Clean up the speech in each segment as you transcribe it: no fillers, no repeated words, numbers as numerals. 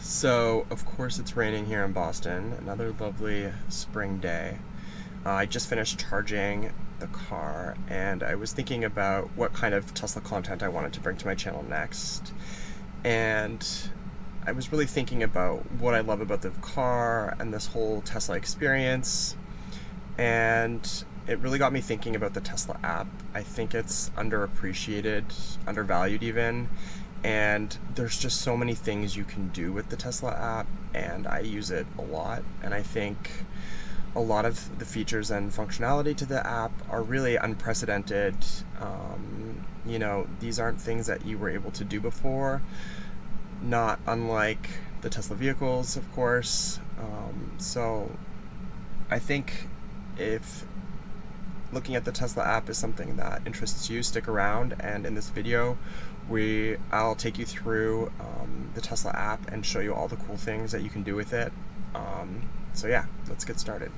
So, of course, it's raining here in Boston. Another lovely spring day. I just finished charging the car, and I was thinking about what kind of Tesla content I wanted to bring to my channel next. And I was really thinking about what I love about the car and this whole Tesla experience. And it really got me thinking about the Tesla app. I think it's underappreciated, undervalued even. And there's just so many things you can do with the Tesla app, and I use it a lot. And I think a lot of the features and functionality to the app are really unprecedented. These aren't things that you were able to do before, not unlike the Tesla vehicles, of course. So I think if looking at the Tesla app is something that interests you, stick around, and in this video I'll take you through the Tesla app and show you all the cool things that you can do with it. So yeah, let's get started.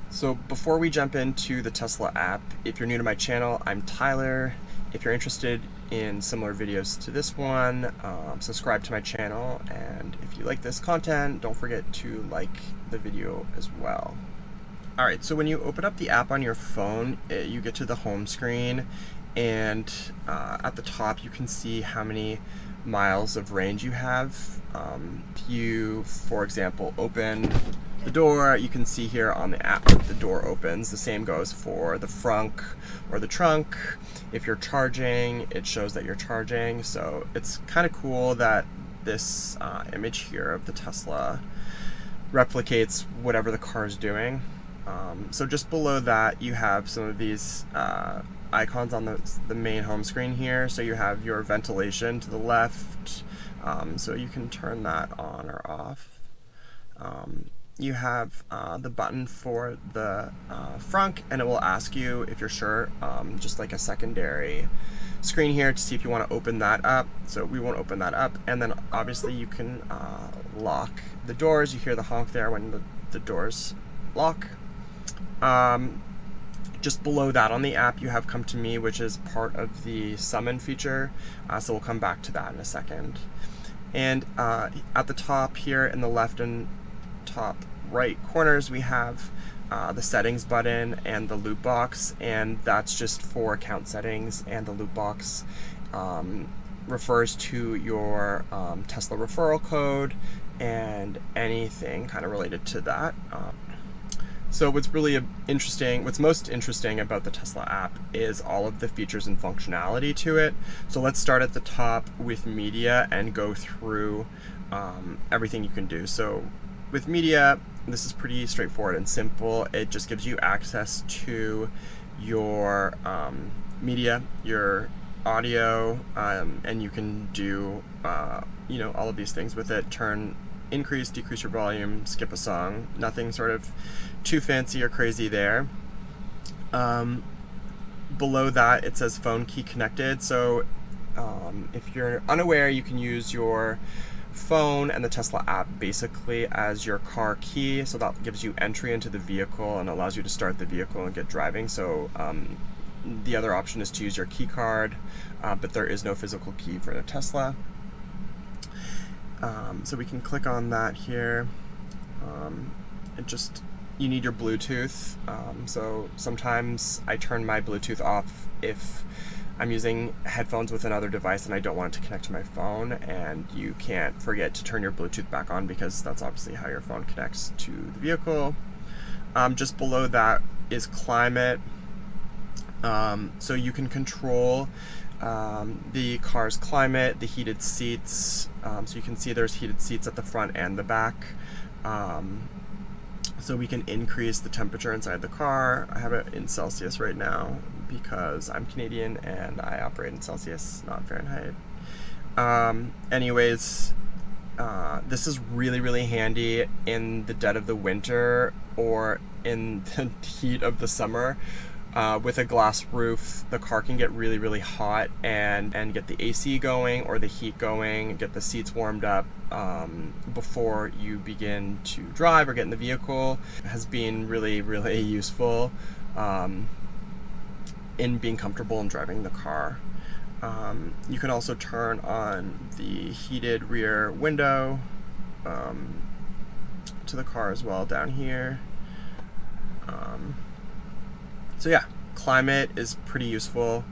So before we jump into the Tesla app, if you're new to my channel, I'm Tyler. If you're interested in similar videos to this one, subscribe to my channel, and if you like this content, don't forget to like the video as well. Alright, so when you open up the app on your phone, you get to the home screen, and at the top you can see how many miles of range you have. If you, for example, open the door, you can see here on the app the door opens. The same goes for the frunk or the trunk. If you're charging, it shows that you're charging. So it's kind of cool that this image here of the Tesla replicates whatever the car is doing. So just below that, you have some of these icons on the main home screen here. So you have your ventilation to the left, so you can turn that on or off. You have the button for the frunk, and it will ask you if you're sure, just like a secondary screen here to see if you want to open that up. So we won't open that up. And then obviously you can lock the doors. You hear the honk there when the doors lock. Just below that on the app, you have Come to Me, which is part of the summon feature. So we'll come back to that in a second. And at the top here in the left and top right corners, we have the settings button and the loop box, and that's just for account settings, and the loop box refers to your Tesla referral code and anything kind of related to that. So what's most interesting about the Tesla app is all of the features and functionality to it. So let's start at the top with media and go through everything you can do. So with media, this is pretty straightforward and simple. It just gives you access to your media, your audio, and you can do all of these things with it. Increase, decrease your volume, skip a song. Nothing sort of too fancy or crazy there. Below that, it says phone key connected. So if you're unaware, you can use your phone and the Tesla app basically as your car key. So that gives you entry into the vehicle and allows you to start the vehicle and get driving. So the other option is to use your key card, but there is no physical key for the Tesla. So we can click on that here. You need your Bluetooth. So sometimes I turn my Bluetooth off if I'm using headphones with another device and I don't want it to connect to my phone, and you can't forget to turn your Bluetooth back on because that's obviously how your phone connects to the vehicle. Just below that is climate. So you can control the car's climate, the heated seats. So you can see there's heated seats at the front and the back. So we can increase the temperature inside the car. I have it in Celsius right now because I'm Canadian and I operate in Celsius, not Fahrenheit. This is really, really handy in the dead of the winter or in the heat of the summer. With a glass roof, the car can get really, really hot and get the AC going or the heat going, get the seats warmed up before you begin to drive or get in the vehicle. It has been really, really useful in being comfortable in driving the car. You can also turn on the heated rear window to the car as well down here. So yeah, climate is pretty useful.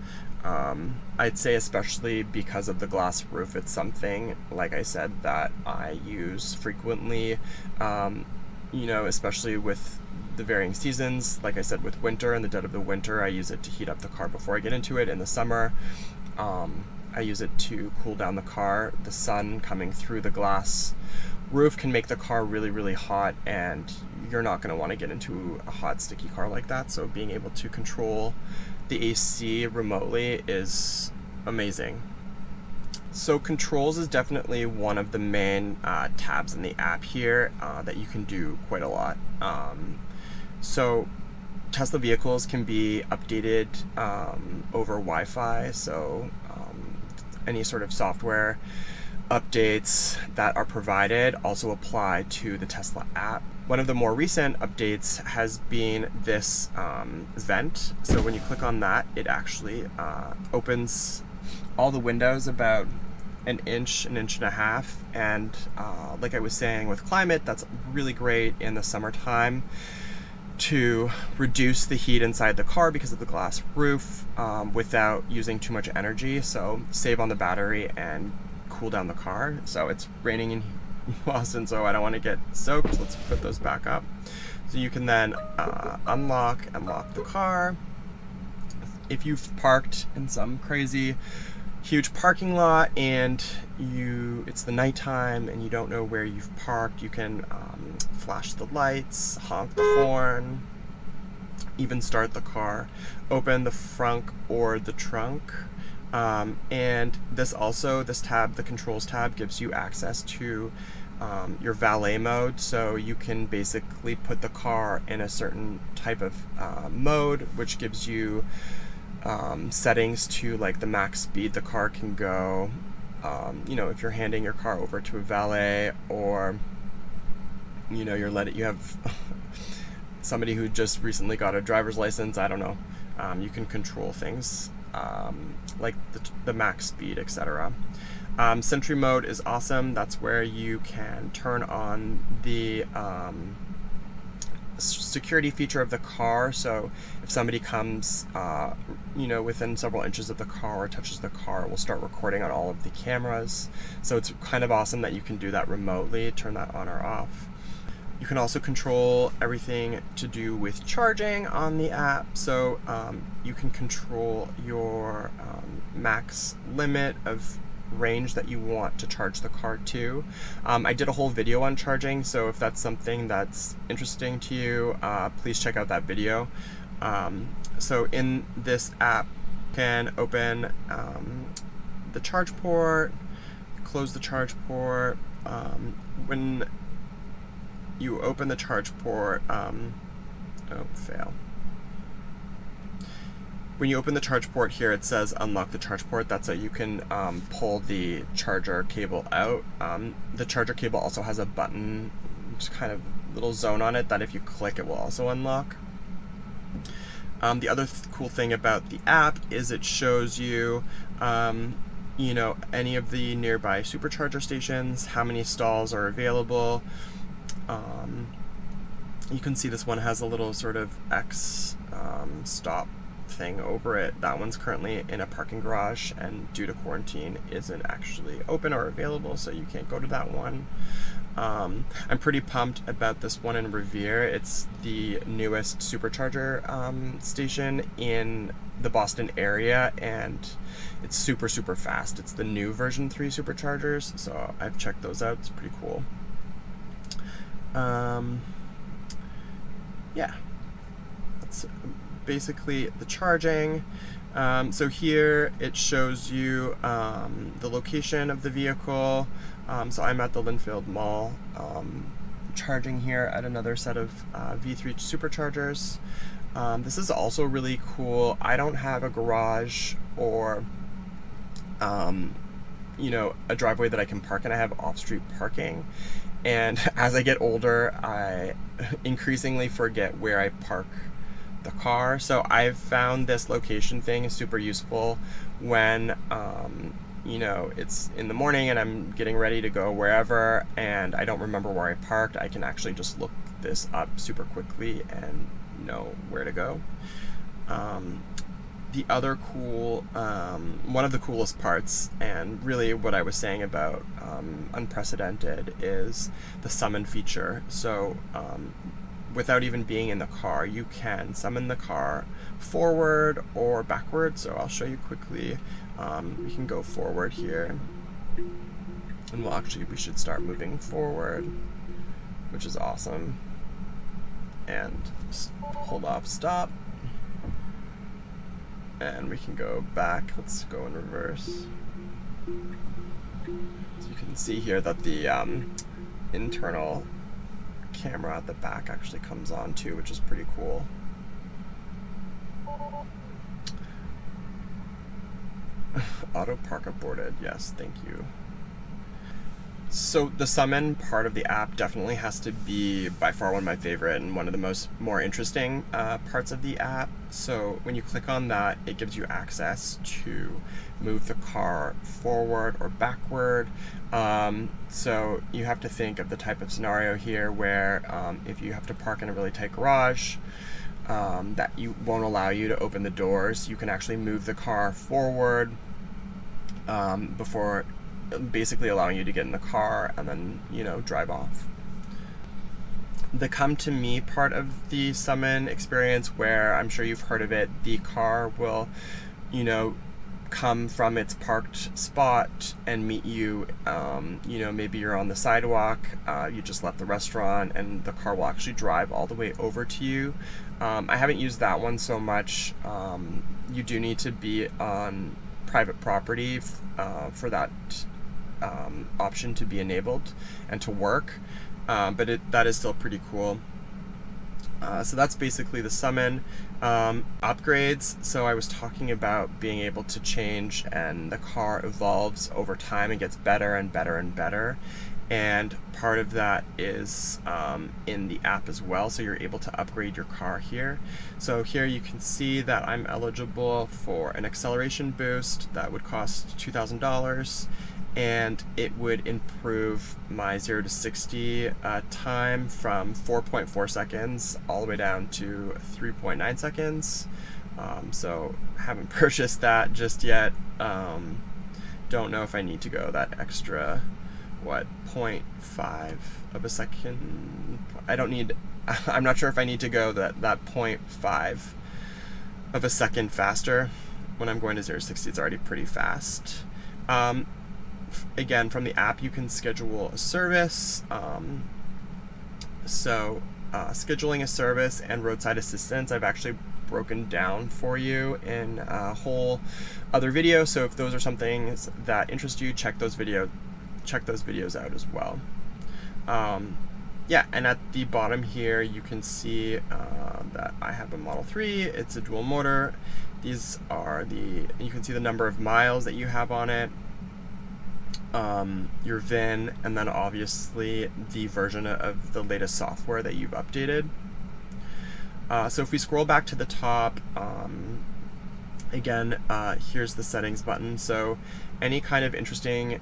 I'd say especially because of the glass roof, it's something, like I said, that I use frequently, you know, especially with the varying seasons. Like I said, with winter, in the dead of the winter, I use it to heat up the car before I get into it. In the summer, I use it to cool down the car. The sun coming through the glass roof can make the car really, really hot, and you're not going to want to get into a hot, sticky car like that. So being able to control the AC remotely is amazing. So controls is definitely one of the main tabs in the app here that you can do quite a lot. So Tesla vehicles can be updated over Wi-Fi, so any sort of software updates that are provided also apply to the Tesla app. One of the more recent updates has been this vent. So when you click on that, it actually opens all the windows about an inch and a half. And like I was saying with climate, that's really great in the summertime to reduce the heat inside the car because of the glass roof without using too much energy. So save on the battery and cool down the car. So it's raining in Boston, so I don't want to get soaked. Let's put those back up. So you can then unlock and lock the car. If you've parked in some crazy huge parking lot and it's the nighttime and you don't know where you've parked, you can flash the lights, honk the horn, even start the car, open the frunk or the trunk. And this tab, the controls tab, gives you access to your valet mode. So you can basically put the car in a certain type of mode, which gives you settings to like the max speed the car can go. You know, if you're handing your car over to a valet, or you know, you have somebody who just recently got a driver's license, I don't know, you can control things like the max speed, etc. Sentry Mode is awesome. That's where you can turn on the security feature of the car. So if somebody comes you know, within several inches of the car or touches the car, it will start recording on all of the cameras. So it's kind of awesome that you can do that remotely, turn that on or off. You can also control everything to do with charging on the app. So you can control your max limit of range that you want to charge the car to. I did a whole video on charging, so if that's something that's interesting to you, please check out that video. So in this app, you can open the charge port, close the charge port. When you open the charge port, when you open the charge port here, it says unlock the charge port. That's so you can pull the charger cable out. The charger cable also has a button, just kind of little zone on it, that if you click, it will also unlock. The other cool thing about the app is it shows you, you know, any of the nearby supercharger stations, how many stalls are available. You can see this one has a little sort of X stop thing over it. That one's currently in a parking garage and due to quarantine isn't actually open or available, so you can't go to that one. I'm pretty pumped about this one in Revere. It's the newest supercharger station in the Boston area, and it's super, super fast. It's the new version 3 superchargers, so I've checked those out. It's pretty cool. Yeah, that's basically the charging. So here it shows you the location of the vehicle. So I'm at the Linfield Mall, charging here at another set of V3 superchargers. This is also really cool. I don't have a garage or you know, a driveway that I can park in. I have off-street parking, and as I get older, I increasingly forget where I park the car. So I've found this location thing super useful when you know, it's in the morning and I'm getting ready to go wherever and I don't remember where I parked. I can actually just look this up super quickly and know where to go. The other cool, one of the coolest parts, and really what I was saying about unprecedented, is the summon feature. So without even being in the car, you can summon the car forward or backward. So I'll show you quickly. We can go forward here, and we should start moving forward, which is awesome. And hold off, stop. And we can go back. Let's go in reverse. So you can see here that the internal camera at the back actually comes on too, which is pretty cool. Auto park aborted. Yes, thank you. So the summon part of the app definitely has to be by far one of my favorite and one of the more interesting parts of the app. So when you click on that, it gives you access to move the car forward or backward. So you have to think of the type of scenario here where if you have to park in a really tight garage, that you won't allow you to open the doors, you can actually move the car forward before basically allowing you to get in the car and then, you know, drive off. The come to me part of the summon experience, where I'm sure you've heard of it, the car will, you know, come from its parked spot and meet you. You know, maybe you're on the sidewalk, you just left the restaurant, and the car will actually drive all the way over to you. I haven't used that one so much. You do need to be on private property for that option to be enabled and to work, but that is still pretty cool. So that's basically the summon. Upgrades, so I was talking about being able to change, and the car evolves over time and gets better and better and better, and part of that is in the app as well, so you're able to upgrade your car here. So here you can see that I'm eligible for an acceleration boost that would cost $2,000, and it would improve my 0 to 60 time from 4.4 seconds all the way down to 3.9 seconds. So haven't purchased that just yet. Don't know if I need to go that extra, 0.5 of a second. I'm not sure if I need to go that 0.5 of a second faster. When I'm going to 0 to 60, it's already pretty fast. Again, from the app, you can schedule a service. Scheduling a service and roadside assistance, I've actually broken down for you in a whole other video. So if those are something that interest you, check those videos out as well. Yeah, and at the bottom here, you can see that I have a Model 3. It's a dual motor. These are you can see the number of miles that you have on it, your VIN, and then obviously the version of the latest software that you've updated. So if we scroll back to the top, again, here's the settings button. So any kind of interesting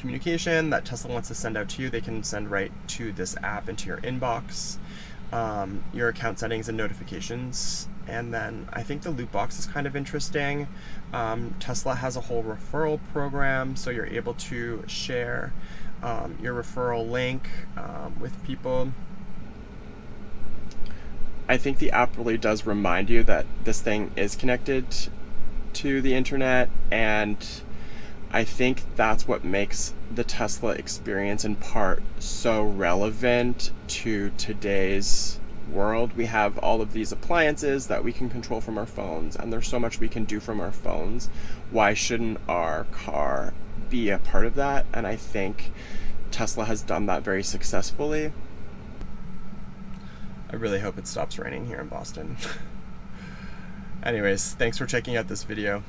communication that Tesla wants to send out to you, they can send right to this app into your inbox. Your account settings and notifications. And then I think the loot box is kind of interesting. Tesla has a whole referral program, so you're able to share your referral link with people. I think the app really does remind you that this thing is connected to the internet, and I think that's what makes the Tesla experience in part so relevant to today's world. We have all of these appliances that we can control from our phones, and there's so much we can do from our phones. Why shouldn't our car be a part of that? And I think Tesla has done that very successfully. I really hope it stops raining here in Boston. Anyways, thanks for checking out this video.